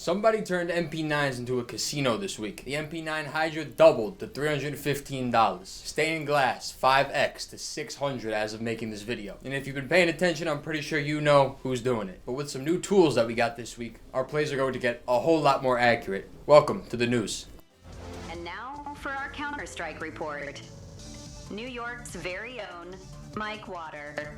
Somebody turned MP9s into a casino this week. The MP9 Hydra doubled to $315. Stained glass 5x to 600 as of making this video. And if you've been paying attention, I'm pretty sure you know who's doing it. But with some new tools that we got this week, our plays are going to get a whole lot more accurate. Welcome to the news. And now for our Counter-Strike report. New York's very own Mike Water.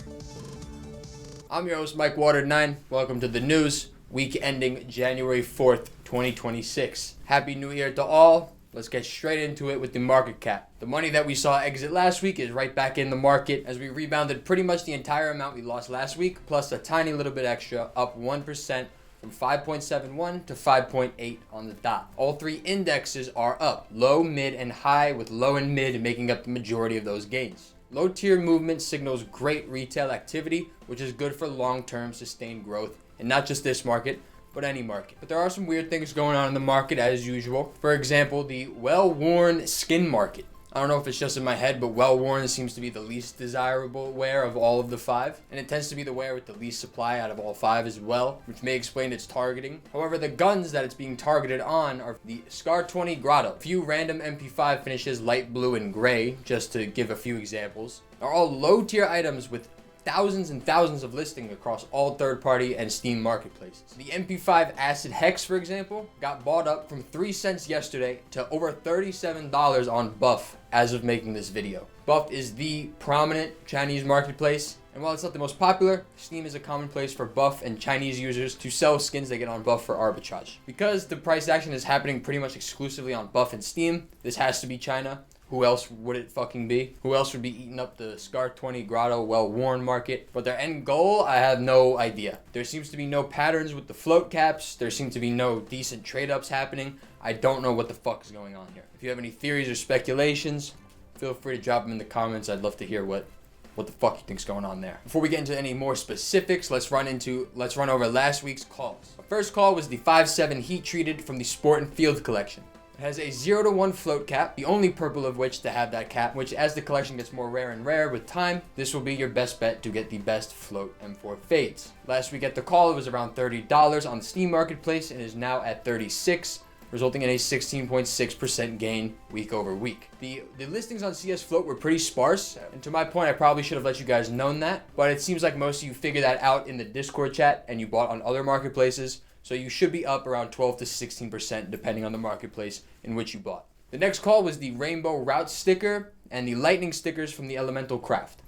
I'm your host, Mike Water 9. Welcome to the news. Week ending January 4th, 2026. Happy New Year to all. Let's get straight into it with the market cap. The money that we saw exit last week is right back in the market as we rebounded pretty much the entire amount we lost last week, plus a tiny little bit extra, up 1% from 5.71 to 5.8 on the dot. All three indexes are up, low, mid, and high, with low and mid making up the majority of those gains. Low tier movement signals great retail activity, which is good for long-term sustained growth. And not just this market, but any market. But there are some weird things going on in the market as usual. For example, the well-worn skin market. I don't know if it's just in my head, but well-worn seems to be the least desirable wear of all of the five. And it tends to be the wear with the least supply out of all five as well, which may explain its targeting. However, the guns that it's being targeted on are the Scar 20 Grotto. A few random MP5 finishes, light blue and gray, just to give a few examples, are all low-tier items with thousands and thousands of listings across all third-party and Steam marketplaces. The MP5 Acid Hex, for example, got bought up from 3 cents yesterday to over $37 on Buff as of making this video. Buff is the prominent Chinese marketplace, and while it's not the most popular, Steam is a common place for Buff and Chinese users to sell skins they get on Buff for arbitrage. Because the price action is happening pretty much exclusively on Buff and Steam, this has to be China. Who else would it fucking be? Who else would be eating up the Scar 20 Grotto well-worn market? But their end goal, I have no idea. There seems to be no patterns with the float caps. There seem to be no decent trade-ups happening. I don't know what the fuck is going on here. If you have any theories or speculations, feel free to drop them in the comments. I'd love to hear what the fuck you think's going on there. Before we get into any more specifics, let's run over last week's calls. The first call was the 5.7 heat treated from the Sport and Field collection. It has a 0 to 1 float cap, the only purple of which to have that cap, which as the collection gets more rare and rare with time, this will be your best bet to get the best float M4 fades. Last week at the call, it was around $30 on the Steam marketplace and is now at $36, resulting in a 16.6% gain week over week. The listings on CS Float were pretty sparse, and to my point, I probably should have let you guys know that, but it seems like most of you figured that out in the Discord chat and you bought on other marketplaces. So you should be up around 12 to 16% depending on the marketplace in which you bought. The next call was the Rainbow Route sticker and the Lightning stickers from the Elemental Craft.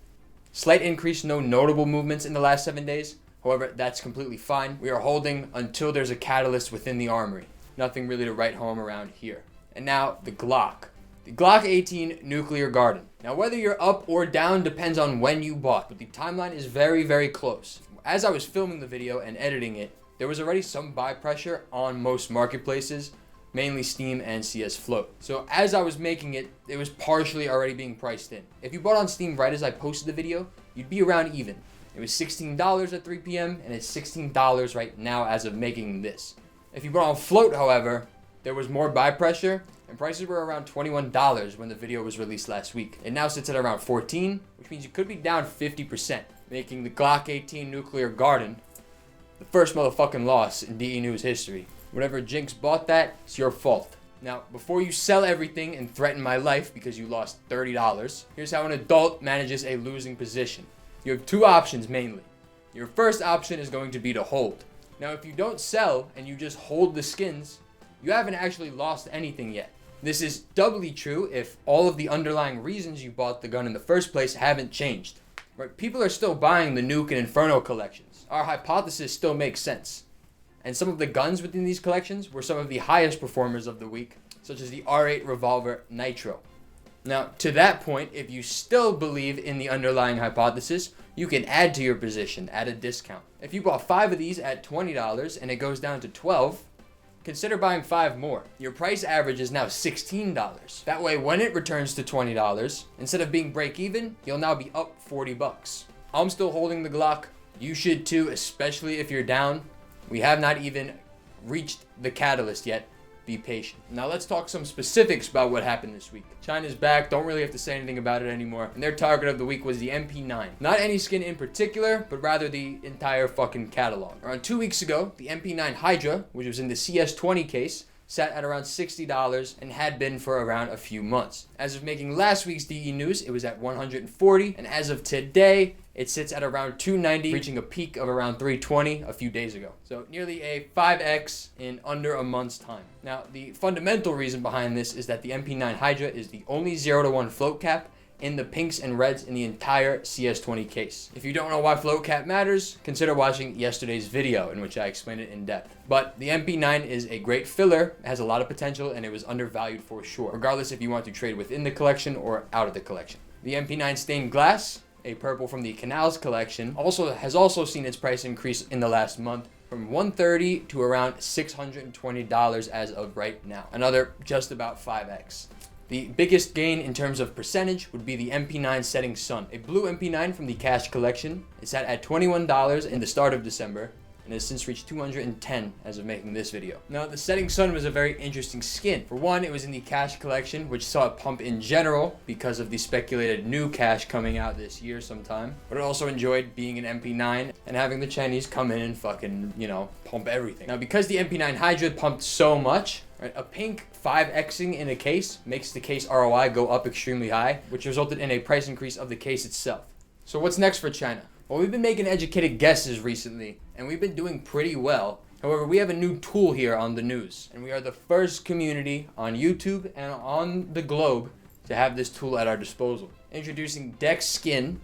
Slight increase, no notable movements in the last 7 days. However, that's completely fine. We are holding until there's a catalyst within the armory. Nothing really to write home around here. And now the Glock. The Glock 18 Nuclear Garden. Now whether you're up or down depends on when you bought, but the timeline is very, very close. As I was filming the video and editing it, there was already some buy pressure on most marketplaces, mainly Steam and CS Float. So as I was making it, it was partially already being priced in. If you bought on Steam right as I posted the video, you'd be around even. It was $16 at 3 p.m. and it's $16 right now as of making this. If you bought on Float, however, there was more buy pressure and prices were around $21 when the video was released last week. It now sits at around $14, which means you could be down 50%, making the Glock 18 Nuclear Garden the first motherfucking loss in DE News history. Whatever Jinx bought that, it's your fault. Now, before you sell everything and threaten my life because you lost $30, here's how an adult manages a losing position. You have two options mainly. Your first option is going to be to hold. Now, if you don't sell and you just hold the skins, you haven't actually lost anything yet. This is doubly true if all of the underlying reasons you bought the gun in the first place haven't changed. Right? People are still buying the Nuke and Inferno collections. Our hypothesis still makes sense. And some of the guns within these collections were some of the highest performers of the week, such as the R8 Revolver Nitro. Now, to that point, if you still believe in the underlying hypothesis, you can add to your position at a discount. If you bought 5 of these at $20 and it goes down to $12, consider buying 5 more. Your price average is now $16. That way, when it returns to $20, instead of being break even, you'll now be up $40. I'm still holding the Glock. You should too, especially if you're down. We have not even reached the catalyst yet. be patient. Now let's talk some specifics about what happened this week. China's back, don't really have to say anything about it anymore. And their target of the week was the MP9. Not any skin in particular, but rather the entire fucking catalog. Around 2 weeks ago, the MP9 Hydra, which was in the CS20 case, sat at around $60 and had been for around a few months. As of making last week's DE news, it was at $140, and as of today, it sits at around $290, reaching a peak of around $320 a few days ago. So nearly a 5x in under a month's time. Now, the fundamental reason behind this is that the MP9 Hydra is the only 0-to-1 float cap in the pinks and reds in the entire CS20 case. If you don't know why float cap matters, consider watching yesterday's video in which I explained it in depth. But the MP9 is a great filler, it has a lot of potential, and it was undervalued for sure, regardless if you want to trade within the collection or out of the collection. The MP9 stained glass, a purple from the Canals collection, has also seen its price increase in the last month from $130 to around $620 as of right now. Another just about 5x. The biggest gain in terms of percentage would be the MP9 Setting Sun. A blue MP9 from the Cash collection is at $21 in the start of December and has since reached $210 as of making this video. Now, the Setting Sun was a very interesting skin. For one, it was in the Cash collection, which saw a pump in general because of the speculated new Cash coming out this year sometime. But it also enjoyed being an MP9 and having the Chinese come in and fucking, pump everything. Now, because the MP9 Hydra pumped so much, right, a pink 5xing in a case makes the case ROI go up extremely high, which resulted in a price increase of the case itself. So what's next for China? Well, we've been making educated guesses recently, and we've been doing pretty well. However, we have a new tool here on the news, and we are the first community on YouTube and on the globe to have this tool at our disposal. Introducing dex.skin,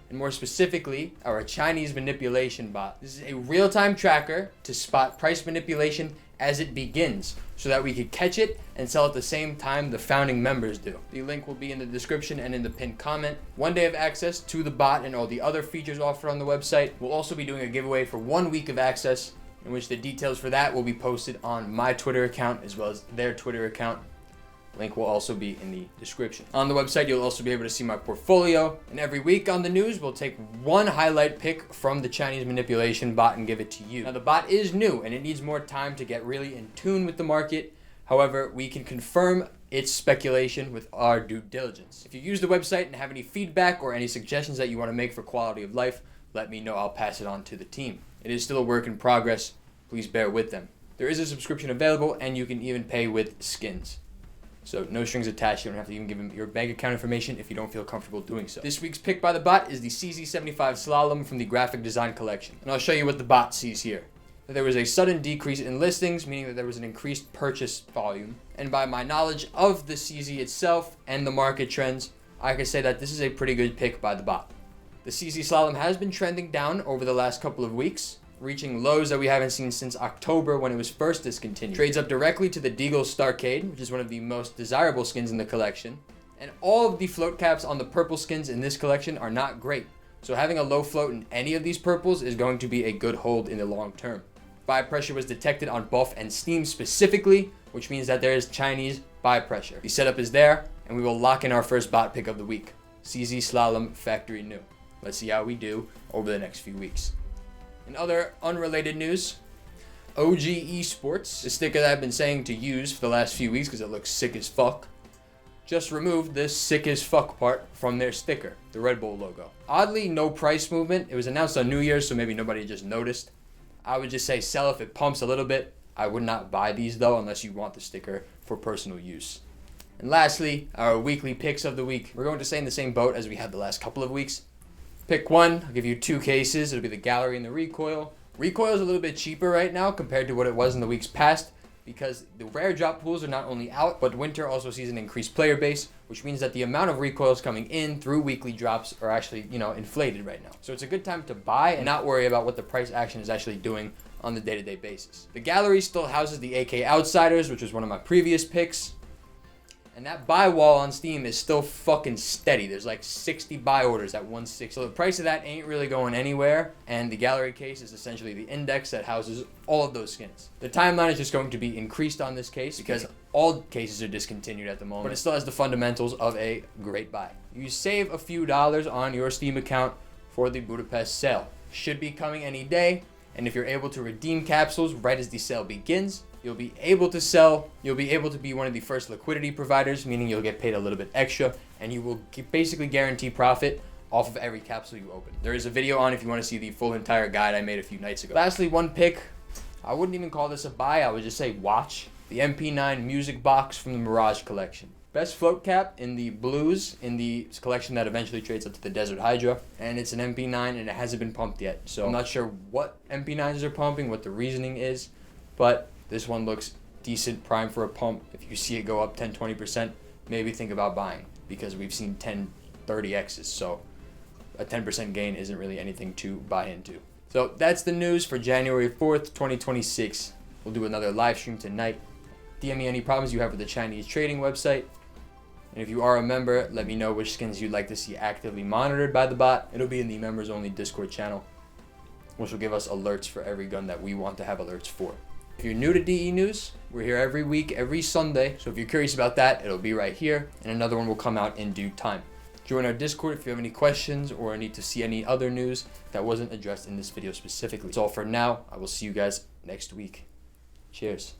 and more specifically, our Chinese manipulation bot. This is a real-time tracker to spot price manipulation as it begins, so that we could catch it and sell at the same time the founding members do. The link will be in the description and in the pinned comment. 1 day of access to the bot and all the other features offered on the website. We'll also be doing a giveaway for 1 week of access, in which the details for that will be posted on my Twitter account as well as their Twitter account. Link will also be in the description. On the website, you'll also be able to see my portfolio. And every week on the news, we'll take one highlight pick from the Chinese manipulation bot and give it to you. Now, the bot is new and it needs more time to get really in tune with the market. However, we can confirm its speculation with our due diligence. If you use the website and have any feedback or any suggestions that you want to make for quality of life, let me know. I'll pass it on to the team. It is still a work in progress. Please bear with them. There is a subscription available and you can even pay with skins. So no strings attached. You don't have to even give them your bank account information if you don't feel comfortable doing so. This week's pick by the bot is the CZ75 Slalom from the Graphic Design Collection. And I'll show you what the bot sees here. There was a sudden decrease in listings, meaning that there was an increased purchase volume. And by my knowledge of the CZ itself and the market trends, I can say that this is a pretty good pick by the bot. The CZ Slalom has been trending down over the last couple of weeks, reaching lows that we haven't seen since October when it was first discontinued. Trades up directly to the Deagle Starcade, which is one of the most desirable skins in the collection. And all of the float caps on the purple skins in this collection are not great. So having a low float in any of these purples is going to be a good hold in the long term. Buy pressure was detected on Buff and Steam specifically, which means that there is Chinese buy pressure. The setup is there, and we will lock in our first bot pick of the week. CZ Slalom Factory New. Let's see how we do over the next few weeks. In other unrelated news, OG Esports, the sticker that I've been saying to use for the last few weeks because it looks sick as fuck, just removed this sick as fuck part from their sticker, the Red Bull logo. Oddly, no price movement. It was announced on New Year's, so maybe nobody just noticed. I would just say sell if it pumps a little bit. I would not buy these though unless you want the sticker for personal use. And lastly, our weekly picks of the week. We're going to stay in the same boat as we had the last couple of weeks. Pick one, I'll give you 2 cases. It'll be the Gallery and the Recoil. Recoil is a little bit cheaper right now compared to what it was in the weeks past because the rare drop pools are not only out, but winter also sees an increased player base, which means that the amount of recoils coming in through weekly drops are actually, inflated right now. So it's a good time to buy and not worry about what the price action is actually doing on the day-to-day basis. The Gallery still houses the AK Outsiders, which was one of my previous picks. And that buy wall on Steam is still fucking steady. There's like 60 buy orders at 1/6. So the price of that ain't really going anywhere. And the Gallery case is essentially the index that houses all of those skins. The timeline is just going to be increased on this case because all cases are discontinued at the moment. But it still has the fundamentals of a great buy. You save a few dollars on your Steam account for the Budapest sale. Should be coming any day. And if you're able to redeem capsules right as the sale begins, you'll be able to sell. You'll be able to be one of the first liquidity providers, meaning you'll get paid a little bit extra, and you will basically guarantee profit off of every capsule you open. There is a video on if you want to see the full entire guide I made a few nights ago. Lastly, one pick. I wouldn't even call this a buy. I would just say watch. The MP9 music box from the Mirage collection. Best float cap in the blues in the collection that eventually trades up to the Desert Hydra. And it's an MP9 and it hasn't been pumped yet. So I'm not sure what MP9s are pumping, what the reasoning is. But this one looks decent, prime for a pump. If you see it go up 10-20%, maybe think about buying. Because we've seen 10-30x's. So a 10% gain isn't really anything to buy into. So that's the news for January 4th, 2026. We'll do another live stream tonight. DM me any problems you have with the Chinese trading website. And if you are a member, let me know which skins you'd like to see actively monitored by the bot. It'll be in the members only Discord channel, which will give us alerts for every gun that we want to have alerts for. If you're new to DE News, we're here every week, every Sunday. So if you're curious about that, it'll be right here. And another one will come out in due time. Join our Discord if you have any questions or need to see any other news that wasn't addressed in this video specifically. That's all for now. I will see you guys next week. Cheers.